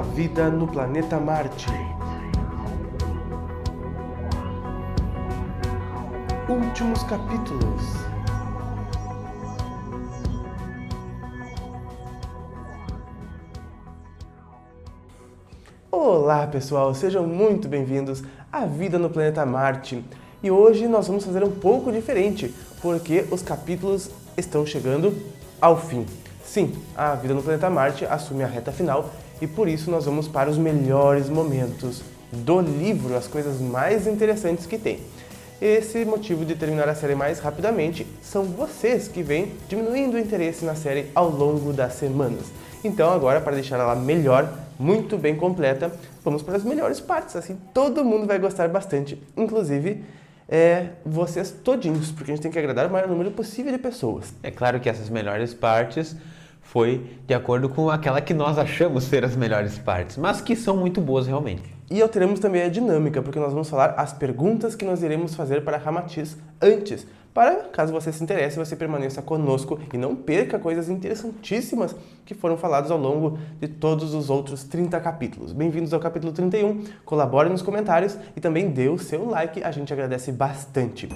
A vida no planeta Marte. Últimos capítulos. Olá pessoal, sejam muito bem-vindos à Vida no Planeta Marte. E hoje nós vamos fazer um pouco diferente, porque os capítulos estão chegando ao fim. Sim, a Vida no Planeta Marte assume a reta final e por isso nós vamos para os melhores momentos do livro, as coisas mais interessantes que tem. Esse motivo de terminar a série mais rapidamente são vocês que vêm diminuindo o interesse na série ao longo das semanas. Então agora, para deixar ela melhor, muito bem completa, vamos para as melhores partes, assim todo mundo vai gostar bastante, inclusive vocês todinhos, porque a gente tem que agradar o maior número possível de pessoas. É claro que essas melhores partes foi de acordo com aquela que nós achamos ser as melhores partes, mas que são muito boas realmente. E alteramos também a dinâmica, porque nós vamos falar as perguntas que nós iremos fazer para Ramatiz antes, para, caso você se interesse, você permaneça conosco e não perca coisas interessantíssimas que foram faladas ao longo de todos os outros 30 capítulos. Bem-vindos ao capítulo 31, colabore nos comentários e também dê o seu like, a gente agradece bastante.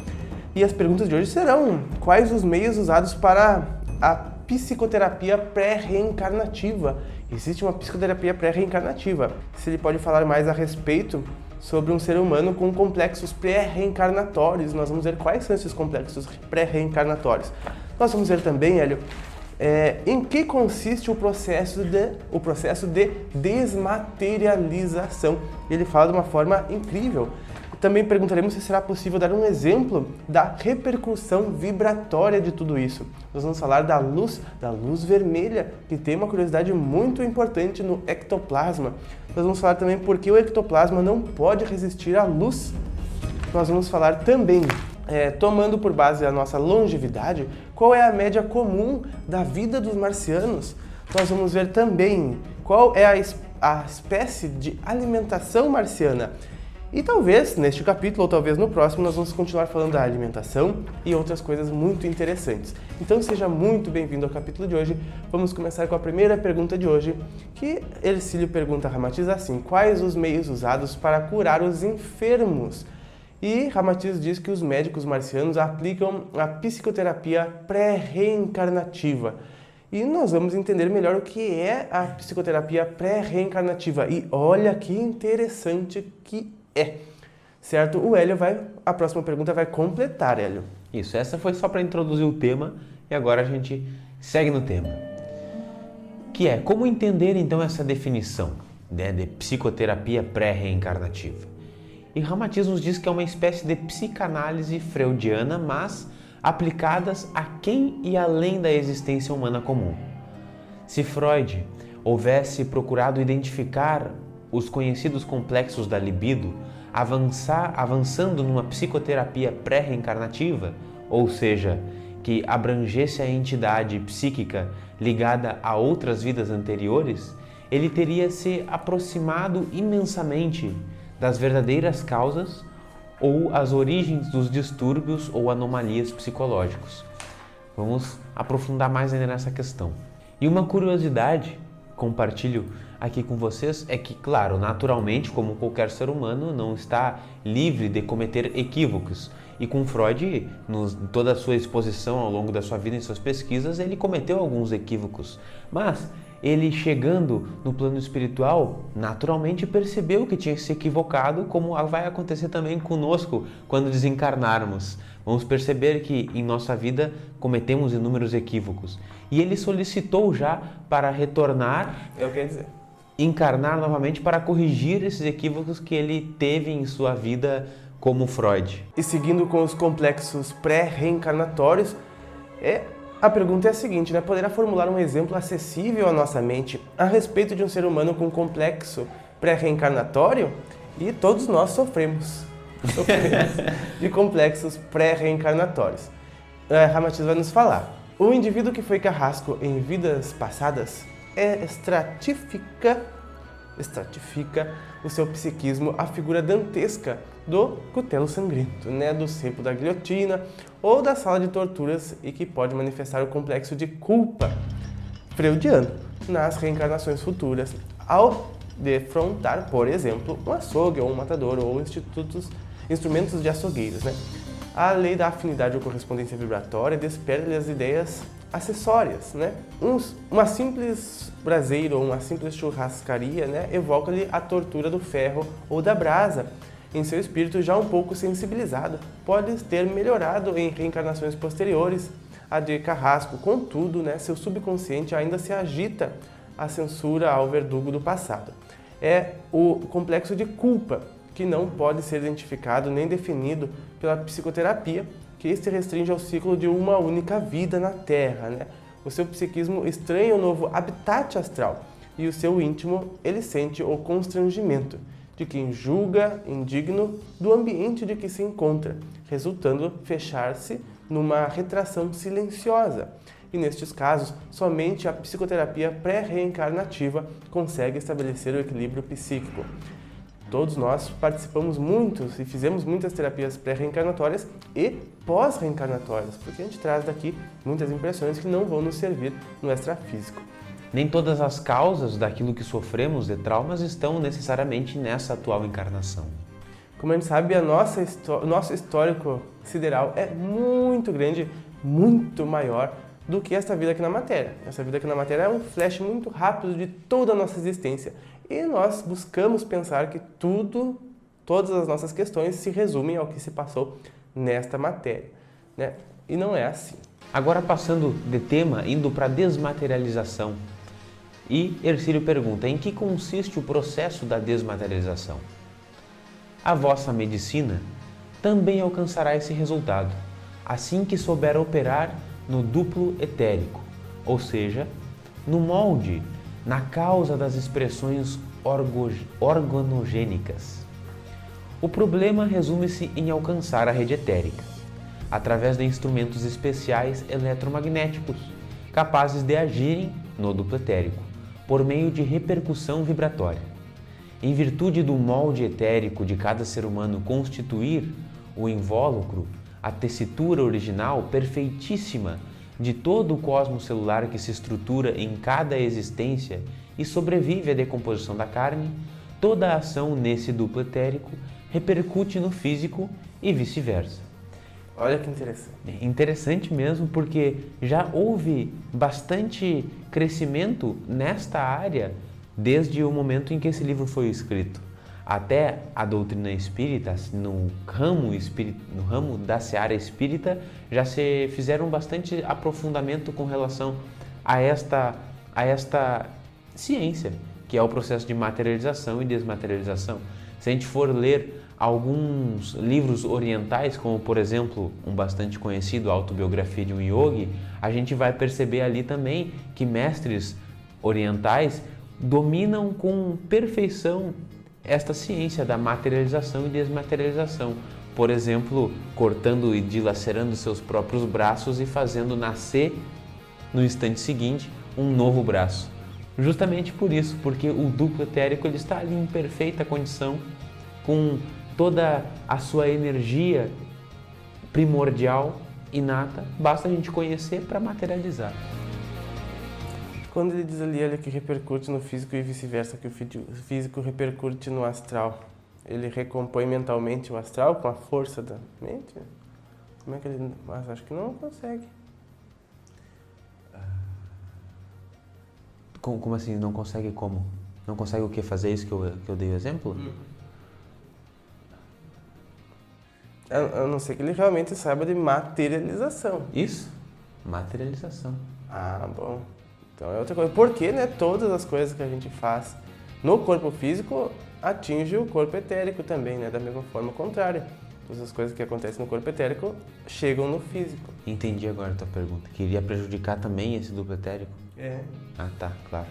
E as perguntas de hoje serão: quais os meios usados para a psicoterapia pré-reencarnativa? Existe uma psicoterapia pré-reencarnativa. Se ele pode falar mais a respeito sobre um ser humano com complexos pré-reencarnatórios. Nós vamos ver quais são esses complexos pré-reencarnatórios. Nós vamos ver também, Hélio, em que consiste o processo de desmaterialização. Ele fala de uma forma incrível. Também perguntaremos se será possível dar um exemplo da repercussão vibratória de tudo isso. Nós vamos falar da luz vermelha, que tem uma curiosidade muito importante no ectoplasma. Nós vamos falar também por que o ectoplasma não pode resistir à luz. Nós vamos falar também, tomando por base a nossa longevidade, qual é a média comum da vida dos marcianos. Nós vamos ver também qual é a espécie de alimentação marciana. E talvez neste capítulo, ou talvez no próximo, nós vamos continuar falando da alimentação e outras coisas muito interessantes. Então seja muito bem-vindo ao capítulo de hoje. Vamos começar com a primeira pergunta de hoje, que Hercílio pergunta a Ramatiz assim: quais os meios usados para curar os enfermos? E Ramatiz diz que os médicos marcianos aplicam a psicoterapia pré-reencarnativa. E nós vamos entender melhor o que é a psicoterapia pré-reencarnativa. E olha que interessante que certo? O Hélio a próxima pergunta vai completar, Hélio. Isso, essa foi só para introduzir o tema e agora a gente segue no tema. Que é, como entender então essa definição de psicoterapia pré-reencarnativa? E Ramatiz nos diz que é uma espécie de psicanálise freudiana, mas aplicadas a quem e além da existência humana comum. Se Freud houvesse procurado identificar os conhecidos complexos da libido, avançando numa psicoterapia pré-reencarnativa, ou seja, que abrangesse a entidade psíquica ligada a outras vidas anteriores, ele teria se aproximado imensamente das verdadeiras causas ou as origens dos distúrbios ou anomalias psicológicos. Vamos aprofundar mais ainda nessa questão. E uma curiosidade, compartilho aqui com vocês, é que, claro, naturalmente, como qualquer ser humano, não está livre de cometer equívocos. E com Freud, toda a sua exposição ao longo da sua vida, em suas pesquisas, ele cometeu alguns equívocos. Mas ele, chegando no plano espiritual, naturalmente percebeu que tinha se equivocado, como vai acontecer também conosco quando desencarnarmos. Vamos perceber que em nossa vida cometemos inúmeros equívocos. E ele solicitou já para retornar, encarnar novamente para corrigir esses equívocos que ele teve em sua vida como Freud. E seguindo com os complexos pré-reencarnatórios, a pergunta é a seguinte, né? Poderá formular um exemplo acessível à nossa mente a respeito de um ser humano com complexo pré-reencarnatório? E todos nós sofremos de complexos pré-reencarnatórios. Ramatiz vai nos falar: o indivíduo que foi carrasco em vidas passadas estratifica o seu psiquismo à figura dantesca do cutelo sangrento, do cepo da guilhotina ou da sala de torturas, e que pode manifestar o complexo de culpa freudiano nas reencarnações futuras, ao defrontar, por exemplo, um açougue ou um matador ou instrumentos de açougueiros, né? A lei da afinidade ou correspondência vibratória desperta-lhe as ideias acessórias, né? Uma simples braseiro ou uma simples churrascaria, né, evoca-lhe a tortura do ferro ou da brasa. Em seu espírito já um pouco sensibilizado, pode ter melhorado em reencarnações posteriores a de Carrasco. Contudo, né, seu subconsciente ainda se agita a censura ao verdugo do passado. É o complexo de culpa, que não pode ser identificado nem definido pela psicoterapia, que este restringe ao ciclo de uma única vida na Terra, né? O seu psiquismo estranha o novo habitat astral e o seu íntimo, ele sente o constrangimento de quem julga indigno do ambiente de que se encontra, resultando fechar-se numa retração silenciosa. E nestes casos, somente a psicoterapia pré-reencarnativa consegue estabelecer o equilíbrio psíquico. Todos nós participamos muitos e fizemos muitas terapias pré-reencarnatórias e pós-reencarnatórias, porque a gente traz daqui muitas impressões que não vão nos servir no extrafísico. Nem todas as causas daquilo que sofremos de traumas estão necessariamente nessa atual encarnação. Como a gente sabe, o nosso histórico sideral é muito grande, muito maior do que esta vida aqui na matéria. Essa vida aqui na matéria é um flash muito rápido de toda a nossa existência. E nós buscamos pensar que todas as nossas questões se resumem ao que se passou nesta matéria, né? E não é assim. Agora passando de tema, indo para a desmaterialização. E Hercílio pergunta, em que consiste o processo da desmaterialização? A vossa medicina também alcançará esse resultado, assim que souber operar no duplo etérico, ou seja, no molde, na causa das expressões organogênicas. O problema resume-se em alcançar a rede etérica, através de instrumentos especiais eletromagnéticos, capazes de agirem no duplo etérico, por meio de repercussão vibratória. Em virtude do molde etérico de cada ser humano constituir o invólucro, a tessitura original perfeitíssima de todo o cosmos celular que se estrutura em cada existência e sobrevive à decomposição da carne, toda a ação nesse duplo etérico repercute no físico e vice-versa. Olha que interessante. Interessante mesmo, porque já houve bastante crescimento nesta área desde o momento em que esse livro foi escrito. Até a doutrina espírita, no ramo da seara espírita, já se fizeram bastante aprofundamento com relação a esta ciência, que é o processo de materialização e desmaterialização. Se a gente for ler alguns livros orientais, como por exemplo, um bastante conhecido, a Autobiografia de um Yogi, a gente vai perceber ali também que mestres orientais dominam com perfeição esta ciência da materialização e desmaterialização. Por exemplo, cortando e dilacerando seus próprios braços e fazendo nascer, no instante seguinte, um novo braço. Justamente por isso, porque o duplo etérico ele está ali em perfeita condição, com toda a sua energia primordial, inata, basta a gente conhecer para materializar. Quando ele diz ali que repercute no físico e vice-versa, que o físico repercute no astral, ele recompõe mentalmente o astral com a força da mente? Como é que ele... Mas acho que não consegue. Como assim? Não consegue como? Não consegue o que? Fazer isso que eu dei o exemplo? A não ser que ele realmente saiba de materialização. Isso, materialização. Ah, bom. Então é outra coisa. Porque, né, todas as coisas que a gente faz no corpo físico atingem o corpo etérico também, né? Da mesma forma contrária. Todas as coisas que acontecem no corpo etérico chegam no físico. Entendi agora a tua pergunta. Queria prejudicar também esse duplo etérico? É. Ah, tá, claro.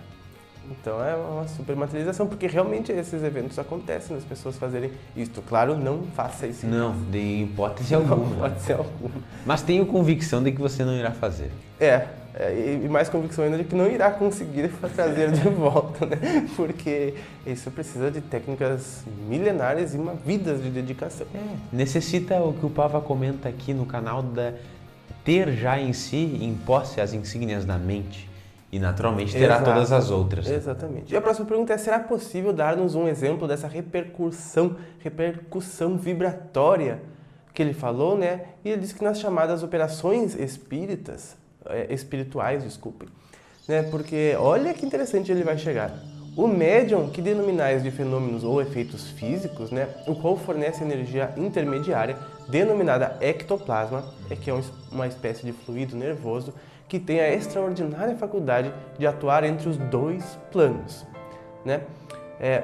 Então é uma supermaterialização, porque realmente esses eventos acontecem, as pessoas fazerem isto. Claro, não faça isso. Não, de hipótese alguma. Não pode ser alguma. Mas tenho convicção de que você não irá fazer. E mais convicção ainda de que não irá conseguir trazer de volta, né? Porque isso precisa de técnicas milenares e vidas de dedicação. Necessita o que o Pava comenta aqui no canal, ter já em si, em posse, as insígnias da mente. E naturalmente terá Exato. todas as outras. Exatamente. E a próxima pergunta é: será possível dar-nos um exemplo dessa repercussão vibratória que ele falou, né? E ele disse que nas chamadas operações espirituais, desculpem, né? Porque olha que interessante ele vai chegar. O médium, que denominais de fenômenos ou efeitos físicos, né, o qual fornece energia intermediária, denominada ectoplasma, que é uma espécie de fluido nervoso que tem a extraordinária faculdade de atuar entre os dois planos, né,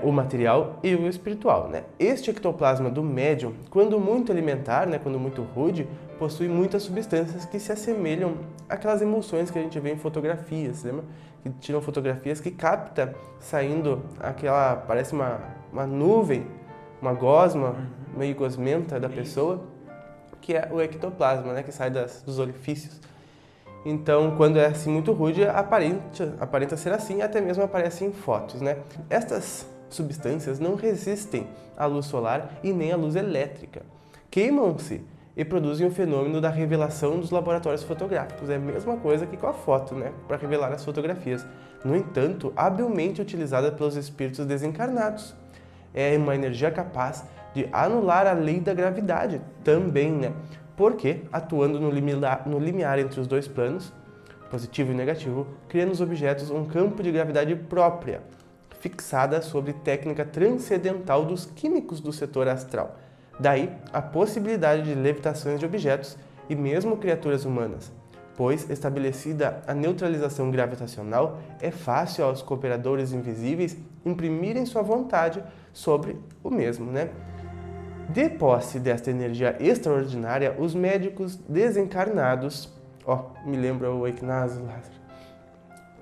o material e o espiritual, né. Este ectoplasma do médium, quando muito elementar, né, quando muito rude, possui muitas substâncias que se assemelham àquelas emulsões que a gente vê em fotografias, lembra? Que tiram fotografias que capta saindo aquela, parece uma nuvem, uma gosma meio gosmenta da pessoa, que é o ectoplasma, né, que sai dos orifícios. Então, quando é assim muito rude, aparenta ser assim, até mesmo aparece em fotos, né? Estas substâncias não resistem à luz solar e nem à luz elétrica. Queimam-se e produzem o fenômeno da revelação dos laboratórios fotográficos. É a mesma coisa que com a foto, né? Para revelar as fotografias. No entanto, habilmente utilizada pelos espíritos desencarnados. É uma energia capaz de anular a lei da gravidade também, né? Porque, atuando no limiar entre os dois planos, positivo e negativo, cria nos objetos um campo de gravidade própria, fixada sobre técnica transcendental dos químicos do setor astral. Daí, a possibilidade de levitações de objetos e mesmo criaturas humanas, pois, estabelecida a neutralização gravitacional, é fácil aos cooperadores invisíveis imprimirem sua vontade sobre o mesmo, né? De posse desta energia extraordinária, os médicos desencarnados, me lembra o Ignazio Lázaro,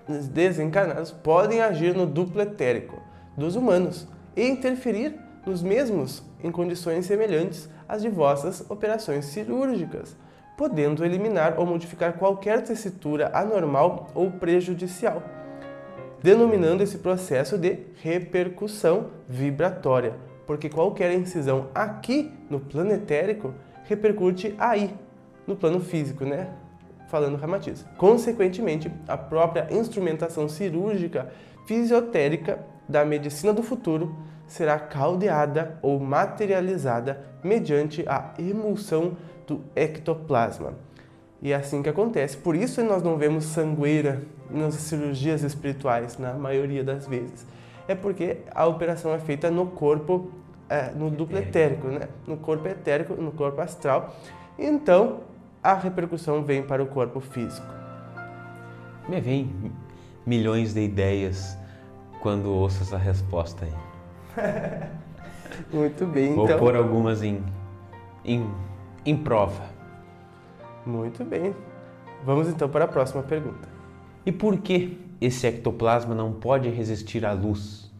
os desencarnados podem agir no duplo etérico dos humanos e interferir nos mesmos em condições semelhantes às de vossas operações cirúrgicas, podendo eliminar ou modificar qualquer tessitura anormal ou prejudicial, denominando esse processo de repercussão vibratória, porque qualquer incisão aqui no plano etérico repercute aí, no plano físico, né? Falando reumatismo. Consequentemente, a própria instrumentação cirúrgica fisiotérica da medicina do futuro será caldeada ou materializada mediante a emulsão do ectoplasma. E é assim que acontece. Por isso nós não vemos sangueira nas cirurgias espirituais, na maioria das vezes. É porque a operação é feita no corpo, no duplo etérico, né? No corpo etérico, no corpo astral. Então, a repercussão vem para o corpo físico. Me vem milhões de ideias quando ouço essa resposta aí. Muito bem, Vou então. pôr algumas em prova. Muito bem. Vamos então para a próxima pergunta. E por que esse ectoplasma não pode resistir à luz?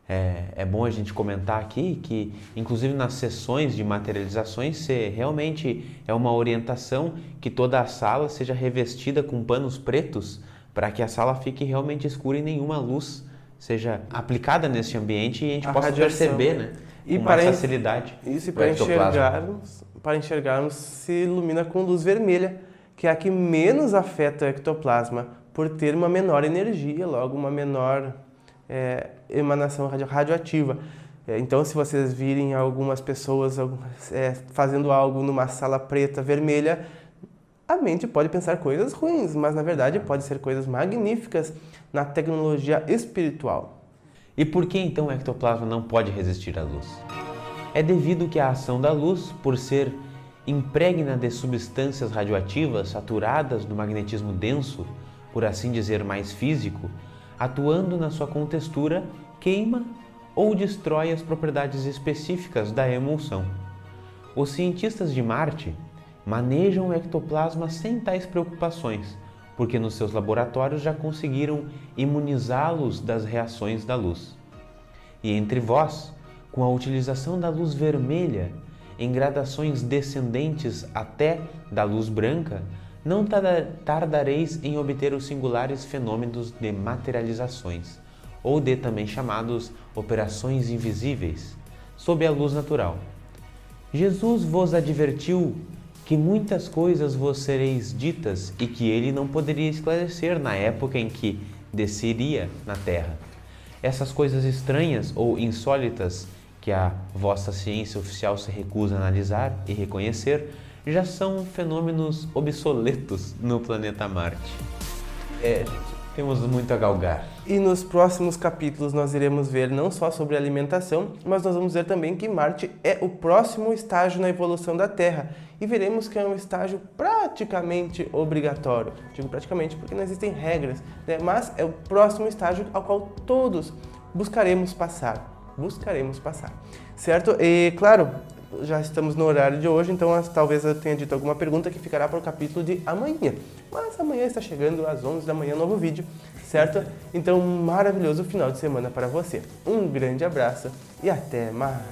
É bom a gente comentar aqui que, inclusive nas sessões de materializações, realmente é uma orientação que toda a sala seja revestida com panos pretos para que a sala fique realmente escura e nenhuma luz seja aplicada nesse ambiente e a gente possa perceber, né? E com mais facilidade. Isso, e para enxergarmos, se ilumina com luz vermelha, que é a que menos afeta o ectoplasma, por ter uma menor energia, logo uma menor emanação radioativa. Então, se vocês virem algumas pessoas fazendo algo numa sala preta, vermelha, a mente pode pensar coisas ruins, mas na verdade pode ser coisas magníficas na tecnologia espiritual. E por que então o ectoplasma não pode resistir à luz? É devido que a ação da luz, por ser impregna de substâncias radioativas saturadas no magnetismo denso, por assim dizer mais físico, atuando na sua contextura, queima ou destrói as propriedades específicas da emulsão. Os cientistas de Marte manejam o ectoplasma sem tais preocupações, porque nos seus laboratórios já conseguiram imunizá-los das reações da luz. E entre vós, com a utilização da luz vermelha, em gradações descendentes até da luz branca, não tardareis em obter os singulares fenômenos de materializações, ou de também chamados operações invisíveis, sob a luz natural. Jesus vos advertiu que muitas coisas vos sereis ditas e que ele não poderia esclarecer na época em que desceria na terra. Essas coisas estranhas ou insólitas que a vossa ciência oficial se recusa a analisar e reconhecer já são fenômenos obsoletos no planeta Marte. Temos muito a galgar. E nos próximos capítulos nós iremos ver não só sobre alimentação, mas nós vamos ver também que Marte é o próximo estágio na evolução da Terra. E veremos que é um estágio praticamente obrigatório. Digo praticamente porque não existem regras, né? Mas é o próximo estágio ao qual todos buscaremos passar. Certo? E claro, já estamos no horário de hoje, então talvez eu tenha dito alguma pergunta que ficará para o capítulo de amanhã. Mas amanhã está chegando às 11 da manhã, novo vídeo, certo? Então, um maravilhoso final de semana para você. Um grande abraço e até mais!